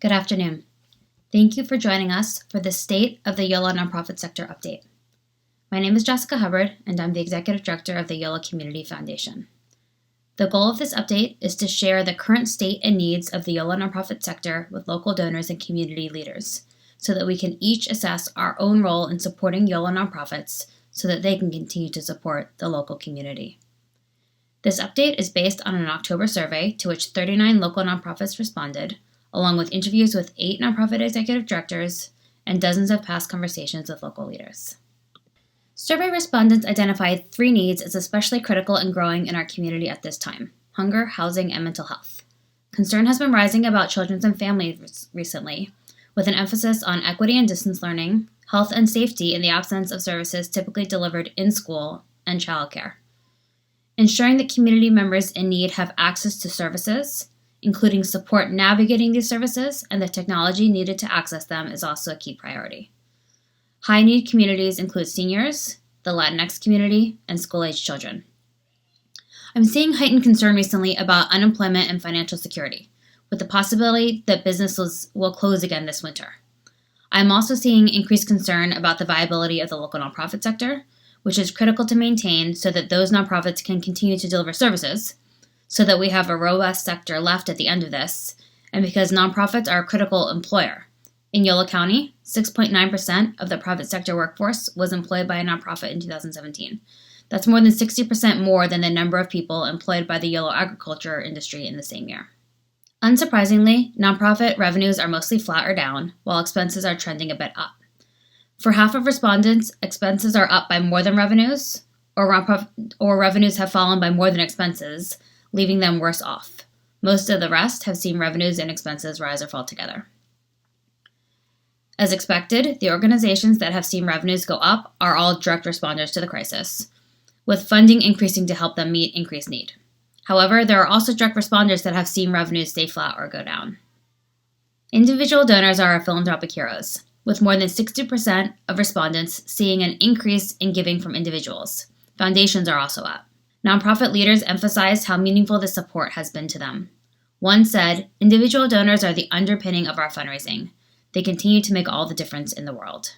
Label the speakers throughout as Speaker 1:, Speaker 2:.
Speaker 1: Good afternoon. Thank you for joining us for the State of the Yolo Nonprofit Sector Update. My name is Jessica Hubbard, and I'm the Executive Director of the Yolo Community Foundation. The goal of this update is to share the current state and needs of the Yolo nonprofit sector with local donors and community leaders, so that we can each assess our own role in supporting Yolo nonprofits so that they can continue to support the local community. This update is based on an October survey to which 39 local nonprofits responded, along with interviews with 8 nonprofit executive directors and dozens of past conversations with local leaders. Survey respondents identified 3 needs as especially critical and growing in our community at this time: hunger, housing, and mental health. Concern has been rising about children and families recently, with an emphasis on equity and distance learning, health and safety in the absence of services typically delivered in school, and childcare. Ensuring that community members in need have access to services, including support navigating these services and the technology needed to access them, is also a key priority. High-need communities include seniors, the Latinx community, and school-age children. I'm seeing heightened concern recently about unemployment and financial security, with the possibility that businesses will close again this winter. I'm also seeing increased concern about the viability of the local nonprofit sector, which is critical to maintain so that those nonprofits can continue to deliver services, so that we have a robust sector left at the end of this, and because nonprofits are a critical employer. In Yolo County, 6.9% of the private sector workforce was employed by a nonprofit in 2017. That's more than 60% more than the number of people employed by the Yolo agriculture industry in the same year. Unsurprisingly, nonprofit revenues are mostly flat or down, while expenses are trending a bit up. For half of respondents, expenses are up by more than revenues, or revenues have fallen by more than expenses, leaving them worse off. Most of the rest have seen revenues and expenses rise or fall together. As expected, the organizations that have seen revenues go up are all direct responders to the crisis, with funding increasing to help them meet increased need. However, there are also direct responders that have seen revenues stay flat or go down. Individual donors are our philanthropic heroes, with more than 60% of respondents seeing an increase in giving from individuals. Foundations are also up. Nonprofit leaders emphasized how meaningful this support has been to them. One said, "Individual donors are the underpinning of our fundraising. They continue to make all the difference in the world."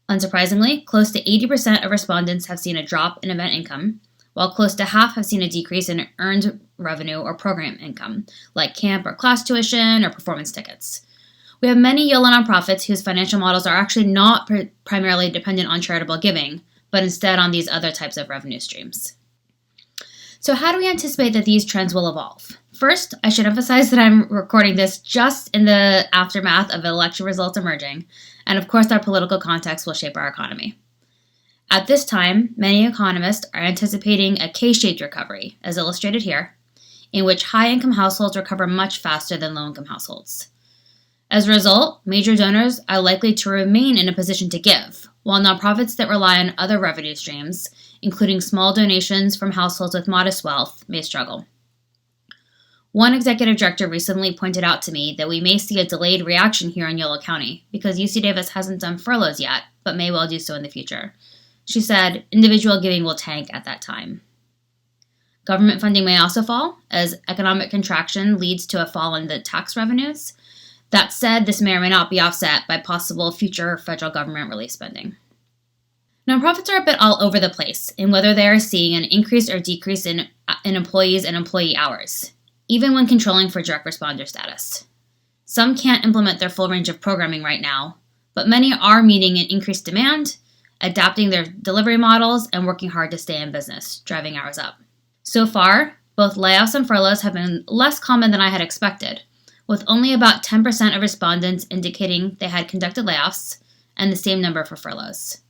Speaker 1: Unsurprisingly, close to 80% of respondents have seen a drop in event income, while close to half have seen a decrease in earned revenue or program income, like camp or class tuition or performance tickets. We have many Yolo nonprofits whose financial models are actually not primarily dependent on charitable giving, but instead on these other types of revenue streams. So how do we anticipate that these trends will evolve? First, I should emphasize that I'm recording this just in the aftermath of election results emerging, and of course our political context will shape our economy. At this time, many economists are anticipating a K-shaped recovery, as illustrated here, in which high-income households recover much faster than low-income households. As a result, major donors are likely to remain in a position to give, while nonprofits that rely on other revenue streams, including small donations from households with modest wealth, may struggle. One executive director recently pointed out to me that we may see a delayed reaction here in Yolo County because UC Davis hasn't done furloughs yet, but may well do so in the future. She said, "Individual giving will tank at that time." Government funding may also fall, as economic contraction leads to a fall in the tax revenues. That said, this may or may not be offset by possible future federal government relief spending. Nonprofits are a bit all over the place in whether they are seeing an increase or decrease in employees and employee hours, even when controlling for direct responder status. Some can't implement their full range of programming right now, but many are meeting an increased demand, adapting their delivery models, and working hard to stay in business, driving hours up. So far, both layoffs and furloughs have been less common than I had expected, with only about 10% of respondents indicating they had conducted layoffs and the same number for furloughs.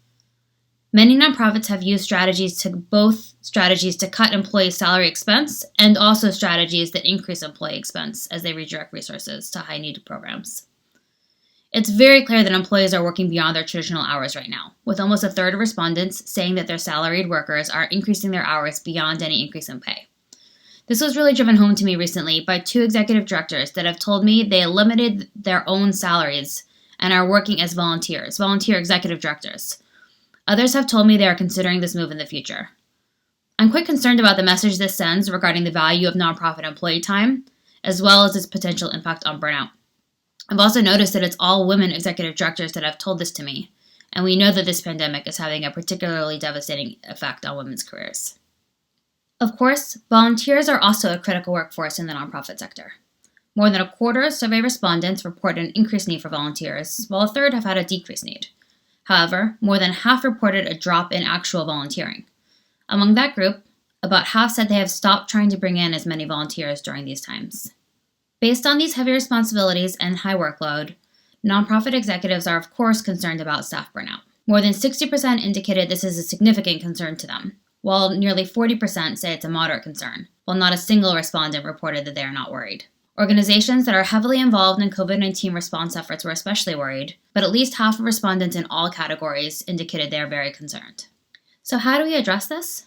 Speaker 1: Many nonprofits have used strategies to cut employee salary expense and also strategies that increase employee expense as they redirect resources to high-need programs. It's very clear that employees are working beyond their traditional hours right now, with almost a third of respondents saying that their salaried workers are increasing their hours beyond any increase in pay. This was really driven home to me recently by 2 executive directors that have told me they limited their own salaries and are working as volunteer executive directors. Others have told me they are considering this move in the future. I'm quite concerned about the message this sends regarding the value of nonprofit employee time, as well as its potential impact on burnout. I've also noticed that it's all women executive directors that have told this to me, and we know that this pandemic is having a particularly devastating effect on women's careers. Of course, volunteers are also a critical workforce in the nonprofit sector. More than a quarter of survey respondents report an increased need for volunteers, while a third have had a decreased need. However, more than half reported a drop in actual volunteering. Among that group, about half said they have stopped trying to bring in as many volunteers during these times. Based on these heavy responsibilities and high workload, nonprofit executives are of course concerned about staff burnout. More than 60% indicated this is a significant concern to them, while nearly 40% say it's a moderate concern, while not a single respondent reported that they are not worried. Organizations that are heavily involved in COVID-19 response efforts were especially worried, but at least half of respondents in all categories indicated they are very concerned. So how do we address this?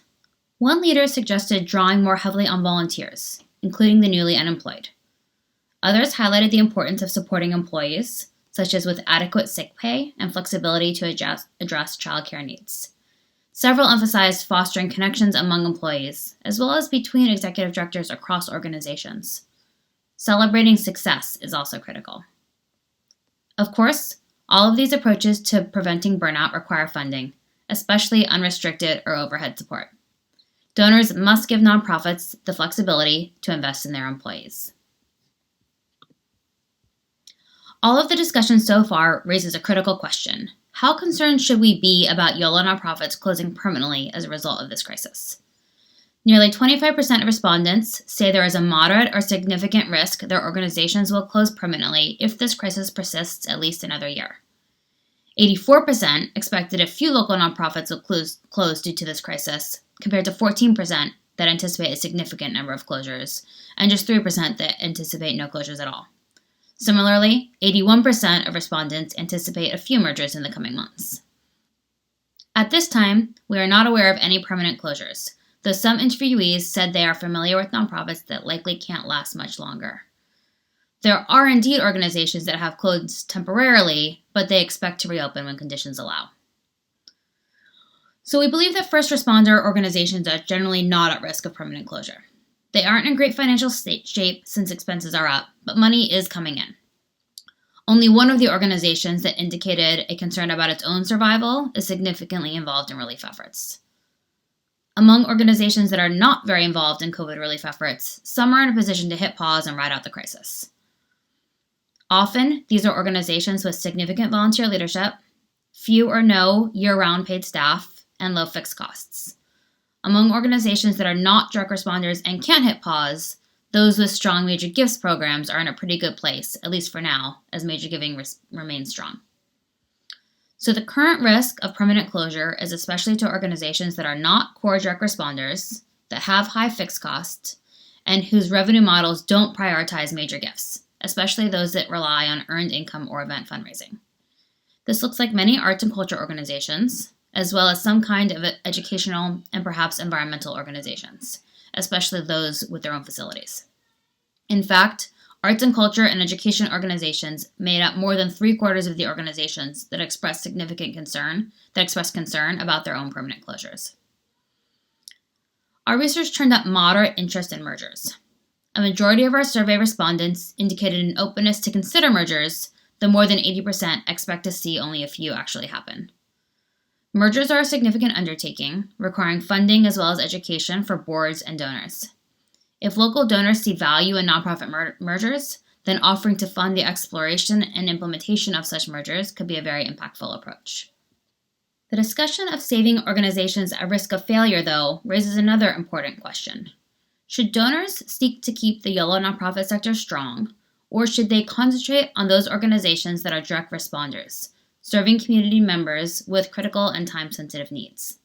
Speaker 1: One leader suggested drawing more heavily on volunteers, including the newly unemployed. Others highlighted the importance of supporting employees, such as with adequate sick pay and flexibility to address childcare needs. Several emphasized fostering connections among employees, as well as between executive directors across organizations. Celebrating success is also critical. Of course, all of these approaches to preventing burnout require funding, especially unrestricted or overhead support. Donors must give nonprofits the flexibility to invest in their employees. All of the discussion so far raises a critical question. How concerned should we be about Yolo nonprofits closing permanently as a result of this crisis? Nearly 25% of respondents say there is a moderate or significant risk their organizations will close permanently if this crisis persists at least another year. 84% expected a few local nonprofits will close due to this crisis, compared to 14% that anticipate a significant number of closures, and just 3% that anticipate no closures at all. Similarly, 81% of respondents anticipate a few mergers in the coming months. At this time, we are not aware of any permanent closures, though some interviewees said they are familiar with nonprofits that likely can't last much longer. There are indeed organizations that have closed temporarily, but they expect to reopen when conditions allow. So we believe that first responder organizations are generally not at risk of permanent closure. They aren't in great financial shape since expenses are up, but money is coming in. Only one of the organizations that indicated a concern about its own survival is significantly involved in relief efforts. Among organizations that are not very involved in COVID relief efforts, some are in a position to hit pause and ride out the crisis. Often, these are organizations with significant volunteer leadership, few or no year-round paid staff, and low fixed costs. Among organizations that are not direct responders and can't hit pause, those with strong major gifts programs are in a pretty good place, at least for now, as major giving remains strong. So the current risk of permanent closure is especially to organizations that are not core direct responders, that have high fixed costs, and whose revenue models don't prioritize major gifts, especially those that rely on earned income or event fundraising. This looks like many arts and culture organizations, as well as some kind of educational and perhaps environmental organizations, especially those with their own facilities. In fact, arts and culture and education organizations made up more than 3/4 of the organizations that expressed concern about their own permanent closures. Our research turned up moderate interest in mergers. A majority of our survey respondents indicated an openness to consider mergers, though more than 80% expect to see only a few actually happen. Mergers are a significant undertaking, requiring funding as well as education for boards and donors. If local donors see value in nonprofit mergers, then offering to fund the exploration and implementation of such mergers could be a very impactful approach. The discussion of saving organizations at risk of failure, though, raises another important question. Should donors seek to keep the Yolo nonprofit sector strong, or should they concentrate on those organizations that are direct responders, serving community members with critical and time-sensitive needs?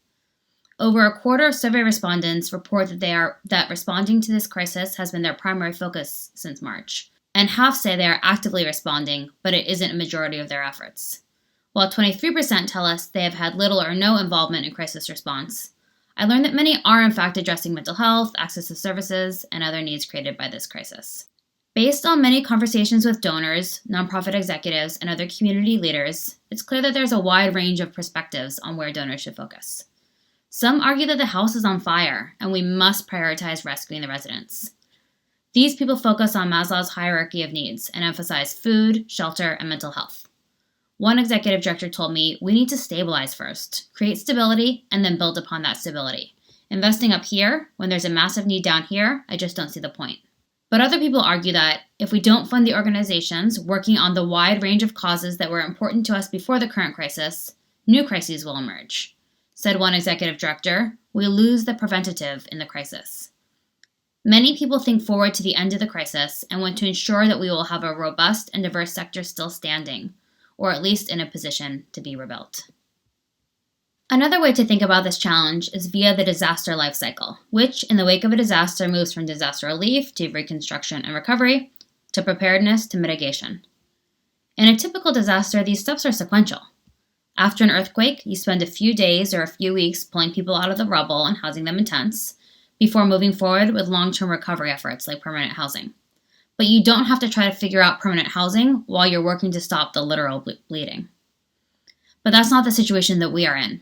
Speaker 1: Over a quarter of survey respondents report that responding to this crisis has been their primary focus since March, and half say they are actively responding, but it isn't a majority of their efforts. While 23% tell us they have had little or no involvement in crisis response, I learned that many are in fact addressing mental health, access to services, and other needs created by this crisis. Based on many conversations with donors, nonprofit executives, and other community leaders, it's clear that there's a wide range of perspectives on where donors should focus. Some argue that the house is on fire and we must prioritize rescuing the residents. These people focus on Maslow's hierarchy of needs and emphasize food, shelter, and mental health. One executive director told me, we need to stabilize first, create stability, and then build upon that stability. Investing up here, when there's a massive need down here, I just don't see the point. But other people argue that if we don't fund the organizations working on the wide range of causes that were important to us before the current crisis, new crises will emerge. Said one executive director, we lose the preventative in the crisis. Many people think forward to the end of the crisis and want to ensure that we will have a robust and diverse sector still standing, or at least in a position to be rebuilt. Another way to think about this challenge is via the disaster life cycle, which, in the wake of a disaster, moves from disaster relief to reconstruction and recovery, to preparedness to mitigation. In a typical disaster, these steps are sequential. After an earthquake, you spend a few days or a few weeks pulling people out of the rubble and housing them in tents, before moving forward with long-term recovery efforts like permanent housing. But you don't have to try to figure out permanent housing while you're working to stop the literal bleeding. But that's not the situation that we are in.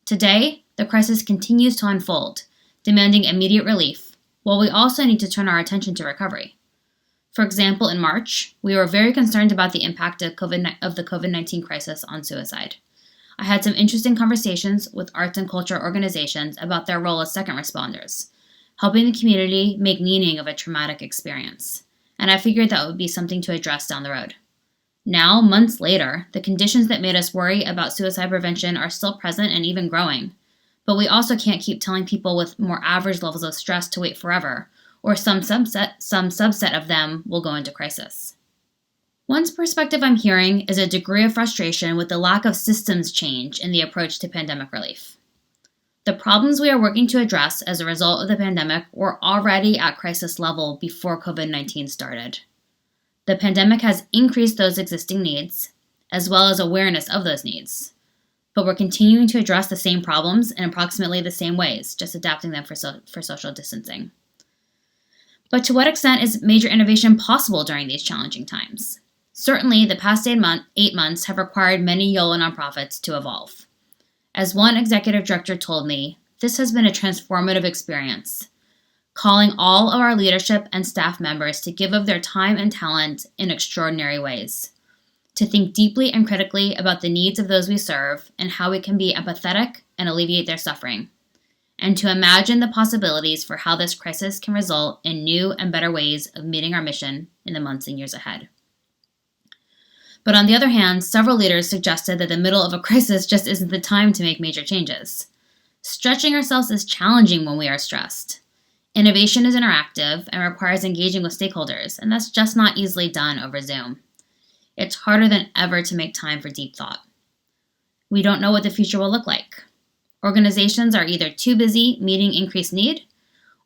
Speaker 1: Today, the crisis continues to unfold, demanding immediate relief, while we also need to turn our attention to recovery. For example, in March, we were very concerned about the impact of the COVID-19 crisis on suicide. I had some interesting conversations with arts and culture organizations about their role as second responders, helping the community make meaning of a traumatic experience. And I figured that would be something to address down the road. Now, months later, the conditions that made us worry about suicide prevention are still present and even growing. But we also can't keep telling people with more average levels of stress to wait forever, or some subset of them will go into crisis. One perspective I'm hearing is a degree of frustration with the lack of systems change in the approach to pandemic relief. The problems we are working to address as a result of the pandemic were already at crisis level before COVID-19 started. The pandemic has increased those existing needs, as well as awareness of those needs. But we're continuing to address the same problems in approximately the same ways, just adapting them for social distancing. But to what extent is major innovation possible during these challenging times? Certainly, the past 8 months have required many Yolo nonprofits to evolve. As one executive director told me, this has been a transformative experience, calling all of our leadership and staff members to give of their time and talent in extraordinary ways, to think deeply and critically about the needs of those we serve and how we can be empathetic and alleviate their suffering, and to imagine the possibilities for how this crisis can result in new and better ways of meeting our mission in the months and years ahead. But on the other hand, several leaders suggested that the middle of a crisis just isn't the time to make major changes. Stretching ourselves is challenging when we are stressed. Innovation is interactive and requires engaging with stakeholders, and that's just not easily done over Zoom. It's harder than ever to make time for deep thought. We don't know what the future will look like. Organizations are either too busy meeting increased need,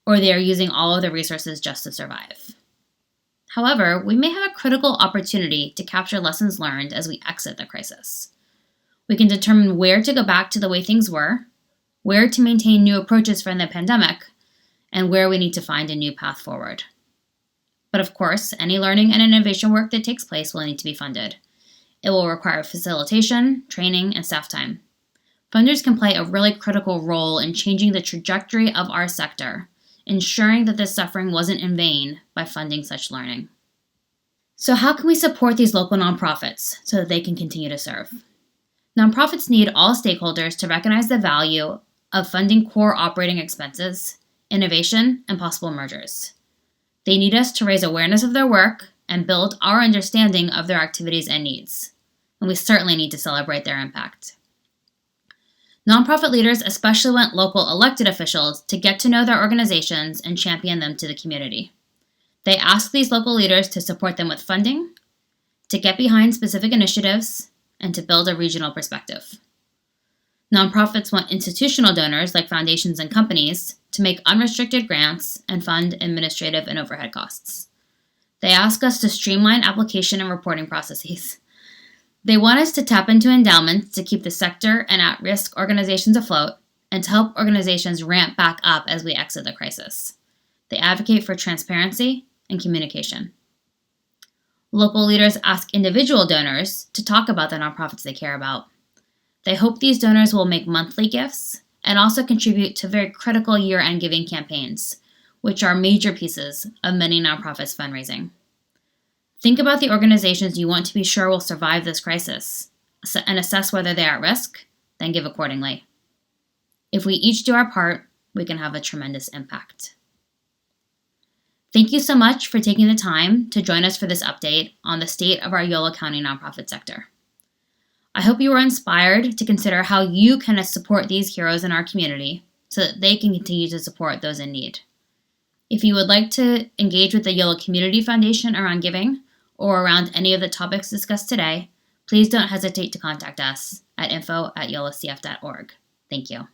Speaker 1: or they are using all of their resources just to survive. However, we may have a critical opportunity to capture lessons learned as we exit the crisis. We can determine where to go back to the way things were, where to maintain new approaches from the pandemic, and where we need to find a new path forward. But of course, any learning and innovation work that takes place will need to be funded. It will require facilitation, training, and staff time. Funders can play a really critical role in changing the trajectory of our sector, ensuring that this suffering wasn't in vain by funding such learning. So how can we support these local nonprofits so that they can continue to serve? Nonprofits need all stakeholders to recognize the value of funding core operating expenses, innovation, and possible mergers. They need us to raise awareness of their work and build our understanding of their activities and needs. And we certainly need to celebrate their impact. Nonprofit leaders especially want local elected officials to get to know their organizations and champion them to the community. They ask these local leaders to support them with funding, to get behind specific initiatives, and to build a regional perspective. Nonprofits want institutional donors like foundations and companies to make unrestricted grants and fund administrative and overhead costs. They ask us to streamline application and reporting processes. They want us to tap into endowments to keep the sector and at-risk organizations afloat and to help organizations ramp back up as we exit the crisis. They advocate for transparency and communication. Local leaders ask individual donors to talk about the nonprofits they care about. They hope these donors will make monthly gifts and also contribute to very critical year-end giving campaigns, which are major pieces of many nonprofits' fundraising. Think about the organizations you want to be sure will survive this crisis and assess whether they are at risk, then give accordingly. If we each do our part, we can have a tremendous impact. Thank you so much for taking the time to join us for this update on the state of our Yolo County nonprofit sector. I hope you were inspired to consider how you can support these heroes in our community so that they can continue to support those in need. If you would like to engage with the Yolo Community Foundation around giving or around any of the topics discussed today, please don't hesitate to contact us at info@yolocf.org. Thank you.